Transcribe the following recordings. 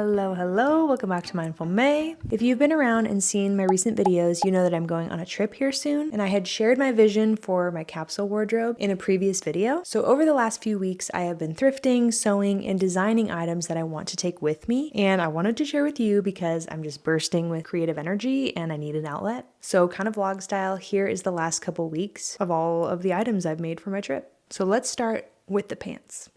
Hello, welcome back to Mindful May. If you've been around and seen my recent videos, you know that I'm going on a trip here soon, and I had shared my vision for my capsule wardrobe in a previous video. So over the last few weeks, I have been thrifting, sewing, and designing items that I want to take with me, and I wanted to share with you because I'm just bursting with creative energy and I need an outlet. So kind of vlog style, here is the last couple weeks of all of the items I've made for my trip. So let's start with the pants.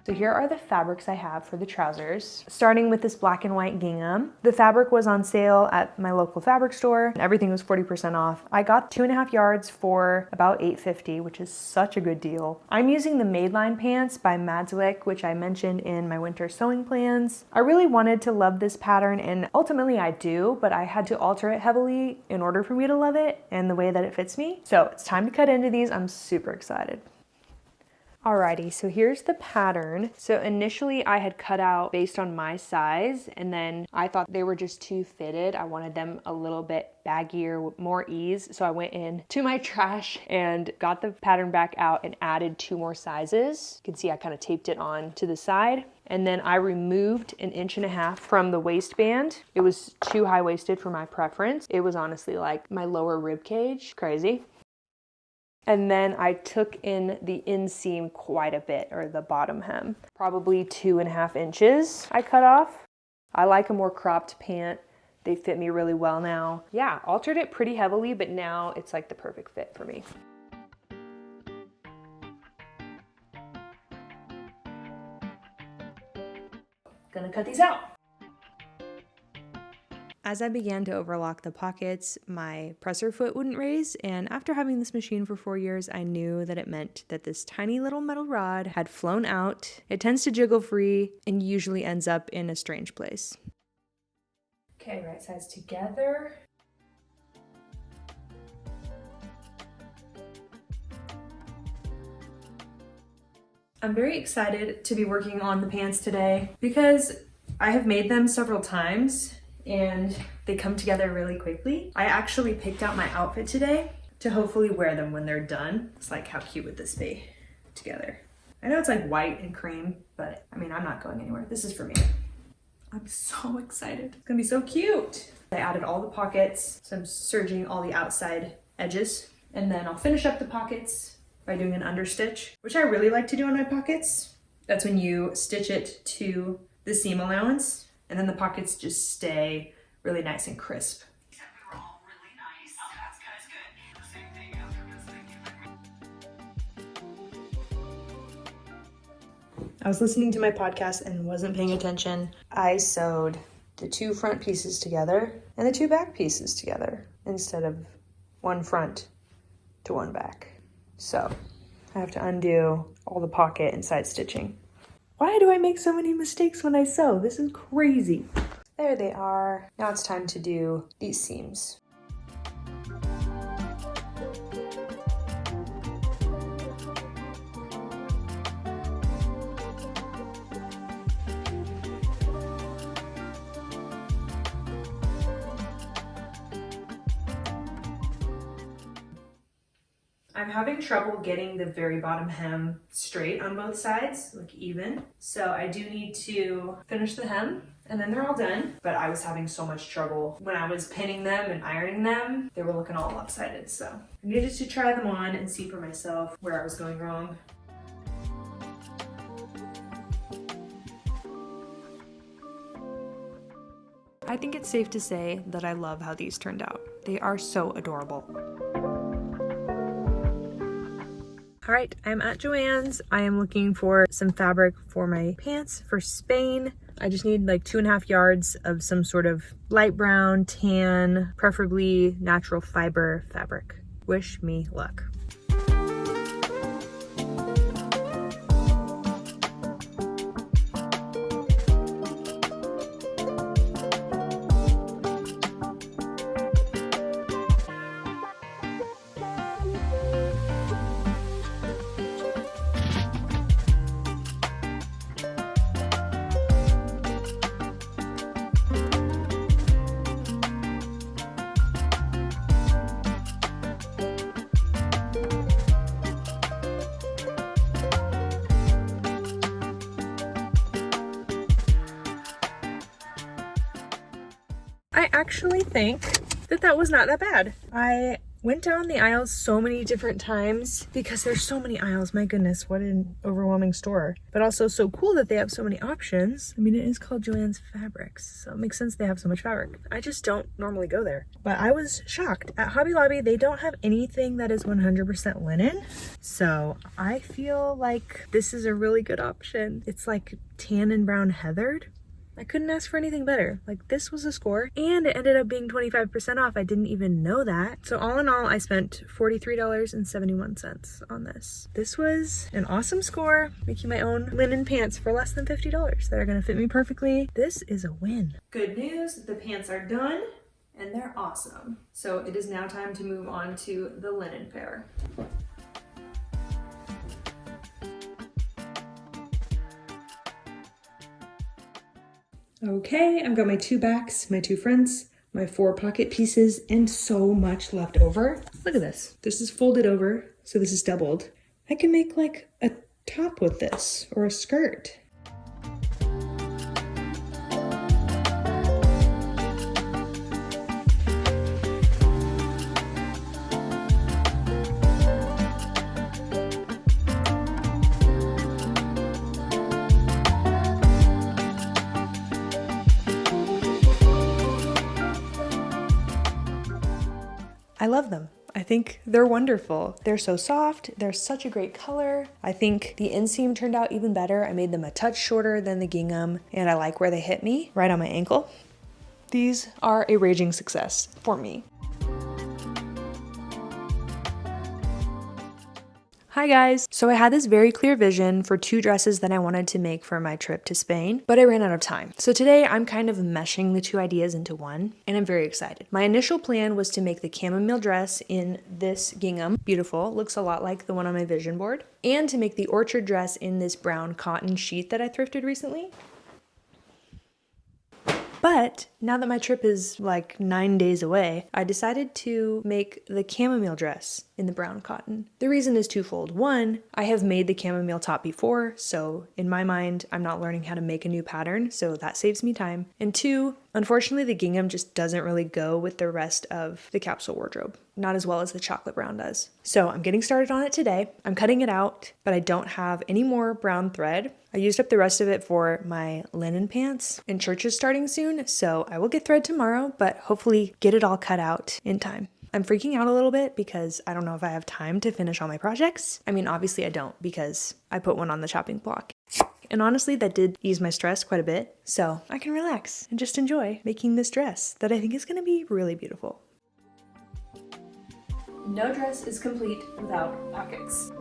So here are the fabrics I have for the trousers, starting with this black and white gingham. The fabric was on sale at my local fabric store, and everything was 40% off. I got 2.5 yards for about $8.50, which is such a good deal. I'm using the Madeline pants by Madswick, which I mentioned in my winter sewing plans. I really wanted to love this pattern, and ultimately I do, but I had to alter it heavily in order for me to love it and the way that it fits me. So it's time to cut into these. I'm super excited. Alrighty, so here's the pattern. So initially I had cut out based on my size, and then I thought they were just too fitted. I wanted them a little bit baggier with more ease. So I went in to my trash and got the pattern back out and added 2 more sizes. You can see I kind of taped it on to the side. And then I removed 1.5 inches from the waistband. It was too high-waisted for my preference. It was honestly like my lower rib cage. Crazy. And then I took in the inseam quite a bit, or the bottom hem. Probably 2.5 inches I cut off. I like a more cropped pant. They fit me really well now. Yeah, altered it pretty heavily, but now it's like the perfect fit for me. Gonna cut these out. As I began to overlock the pockets, my presser foot wouldn't raise, and after having this machine for 4 years, I knew that it meant that this tiny little metal rod had flown out. It tends to jiggle free and usually ends up in a strange place. Okay, right sides together. I'm very excited to be working on the pants today because I have made them several times and they come together really quickly. I actually picked out my outfit today to hopefully wear them when they're done. It's like, how cute would this be together? I know it's like white and cream, but I mean, I'm not going anywhere. This is for me. I'm so excited. It's gonna be so cute. I added all the pockets, so I'm serging all the outside edges, and then I'll finish up the pockets by doing an understitch, which I really like to do on my pockets. That's when you stitch it to the seam allowance, and then the pockets just stay really nice and crisp. Except we were all really nice. Oh, that's good. The same thing after. I was listening to my podcast and wasn't paying attention. I sewed the 2 front pieces together and the 2 back pieces together instead of 1 front to 1 back. So I have to undo all the pocket and side stitching. Why do I make so many mistakes when I sew? This is crazy. There they are. Now it's time to do these seams. I'm having trouble getting the very bottom hem straight on both sides, like even. So I do need to finish the hem and then they're all done. But I was having so much trouble when I was pinning them and ironing them. They were looking all lopsided. So I needed to try them on and see for myself where I was going wrong. I think it's safe to say that I love how these turned out. They are so adorable. All right, I'm at Joann's. I am looking for some fabric for my pants for Spain. I just need like 2.5 yards of some sort of light brown, tan, preferably natural fiber fabric. Wish me luck. actually think that that was not that bad. I went down the aisles so many different times because there's so many aisles. My goodness, what an overwhelming store. But also so cool that they have so many options. I mean, it is called Joann's Fabrics, so it makes sense they have so much fabric. I just don't normally go there. But I was shocked. At Hobby Lobby, they don't have anything that is 100% linen. So I feel like this is a really good option. It's like tan and brown heathered. I couldn't ask for anything better. Like, this was a score, and it ended up being 25% off. I didn't even know that. So all in all, I spent $43.71 on this. This was an awesome score, making my own linen pants for less than $50 that are gonna fit me perfectly. This is a win. Good news, the pants are done and they're awesome. So it is now time to move on to the linen pair. Okay, I've got my 2 backs, my 2 fronts, my 4 pocket pieces, and so much left over. Look at this. This is folded over, so this is doubled. I can make like a top with this, or a skirt. I love them. I think they're wonderful. They're so soft. They're such a great color. I think the inseam turned out even better. I made them a touch shorter than the gingham, and I like where they hit me, right on my ankle. These are a raging success for me. Hi guys! So I had this very clear vision for 2 dresses that I wanted to make for my trip to Spain, but I ran out of time. So today I'm kind of meshing the 2 ideas into one, and I'm very excited. My initial plan was to make the chamomile dress in this gingham, beautiful, looks a lot like the one on my vision board, and to make the orchard dress in this brown cotton sheet that I thrifted recently. But now that my trip is like 9 days away, I decided to make the chamomile dress in the brown cotton. The reason is twofold. One, I have made the chamomile top before, so in my mind, I'm not learning how to make a new pattern, so that saves me time. And 2, unfortunately, the gingham just doesn't really go with the rest of the capsule wardrobe, not as well as the chocolate brown does. So I'm getting started on it today. I'm cutting it out, but I don't have any more brown thread. I used up the rest of it for my linen pants, and church is starting soon, so I will get thread tomorrow, but hopefully get it all cut out in time. I'm freaking out a little bit because I don't know if I have time to finish all my projects. I mean, obviously I don't because I put one on the chopping block. And honestly, that did ease my stress quite a bit, so I can relax and just enjoy making this dress that I think is gonna be really beautiful. No dress is complete without pockets.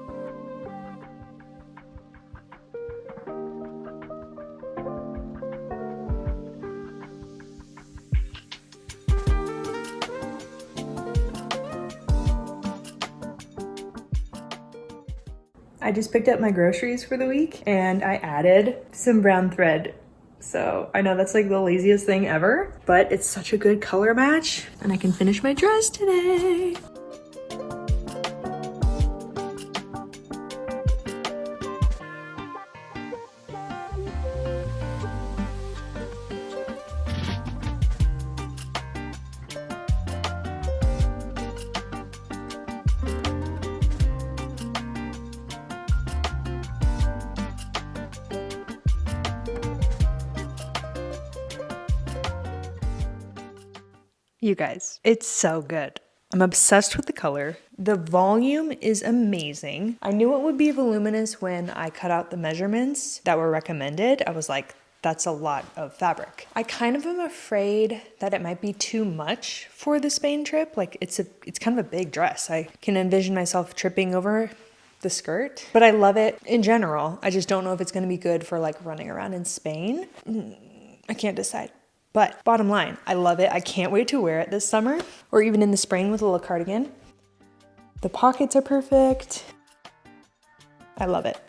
I just picked up my groceries for the week and I added some brown thread. So I know that's like the laziest thing ever, but it's such a good color match and I can finish my dress today. You guys, it's so good. I'm obsessed with the color. The volume is amazing. I knew it would be voluminous when I cut out the measurements that were recommended. I was like, that's a lot of fabric. I kind of am afraid that it might be too much for the Spain trip. Like it's kind of a big dress. I can envision myself tripping over the skirt, but I love it in general. I just don't know if it's gonna be good for like running around in Spain. I can't decide. But bottom line, I love it. I can't wait to wear it this summer or even in the spring with a little cardigan. The pockets are perfect. I love it.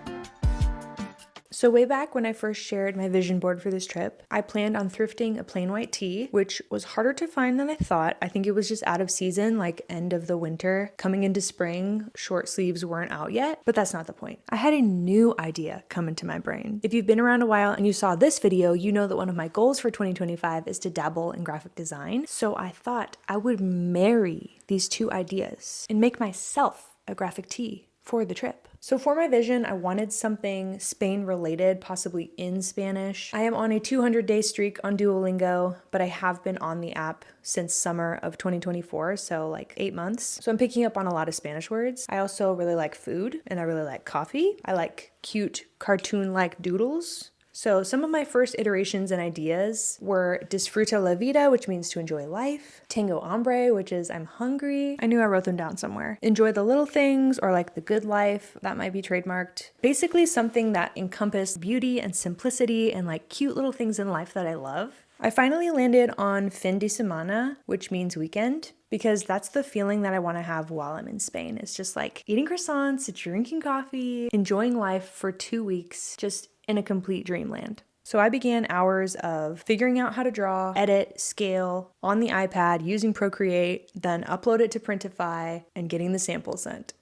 So way back when I first shared my vision board for this trip, I planned on thrifting a plain white tee, which was harder to find than I thought. I think it was just out of season, like end of the winter, coming into spring, short sleeves weren't out yet, but that's not the point. I had a new idea come into my brain. If you've been around a while and you saw this video, you know that one of my goals for 2025 is to dabble in graphic design. So I thought I would marry these two ideas and make myself a graphic tee for the trip. So for my vision, I wanted something Spain related, possibly in Spanish. I am on a 200-day streak on Duolingo, but I have been on the app since summer of 2024, so like 8 months. So I'm picking up on a lot of Spanish words. I also really like food and I really like coffee. I like cute cartoon-like doodles. So some of my first iterations and ideas were disfruta la vida, which means to enjoy life. Tengo hambre, which is I'm hungry. I knew I wrote them down somewhere. Enjoy the little things, or like the good life, that might be trademarked. Basically something that encompassed beauty and simplicity and like cute little things in life that I love. I finally landed on fin de semana, which means weekend, because that's the feeling that I want to have while I'm in Spain. It's just like eating croissants, drinking coffee, enjoying life for 2 weeks, just in a complete dreamland. So I began hours of figuring out how to draw, edit, scale on the iPad using Procreate, then upload it to Printify and getting the sample sent.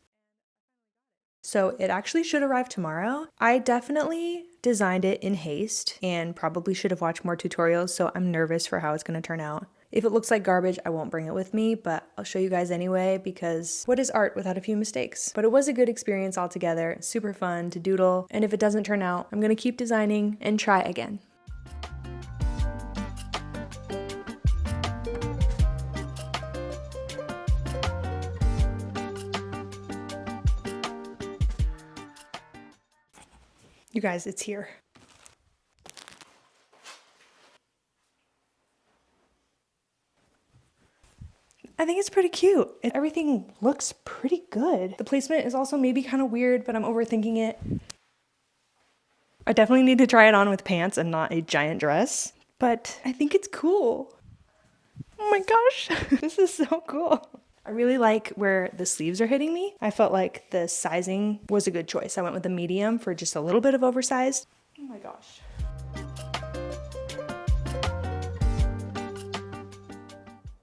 So it actually should arrive tomorrow. I definitely designed it in haste and probably should have watched more tutorials, so I'm nervous for how it's going to turn out. If it looks like garbage, I won't bring it with me, but I'll show you guys anyway because what is art without a few mistakes? But it was a good experience altogether, super fun to doodle, and if it doesn't turn out, I'm going to keep designing and try again. You guys, it's here. I think it's pretty cute. Everything looks pretty good. The placement is also maybe kind of weird, but I'm overthinking it. I definitely need to try it on with pants and not a giant dress, but I think it's cool. Oh my gosh, this is so cool. I really like where the sleeves are hitting me. I felt like the sizing was a good choice. I went with a medium for just a little bit of oversized. Oh my gosh.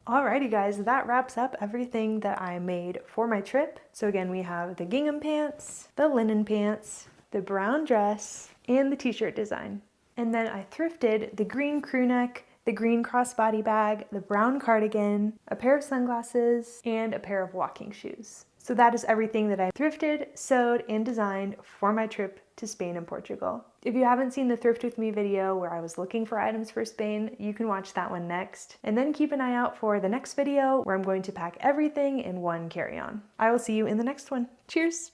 Alrighty guys, that wraps up everything that I made for my trip. So again, we have the gingham pants, the linen pants, the brown dress, and the t-shirt design. And then I thrifted the green crew neck, the green crossbody bag, the brown cardigan, a pair of sunglasses, and a pair of walking shoes. So that is everything that I thrifted, sewed, and designed for my trip to Spain and Portugal. If you haven't seen the Thrift With Me video where I was looking for items for Spain, you can watch that one next. And then keep an eye out for the next video where I'm going to pack everything in one carry-on. I will see you in the next one. Cheers!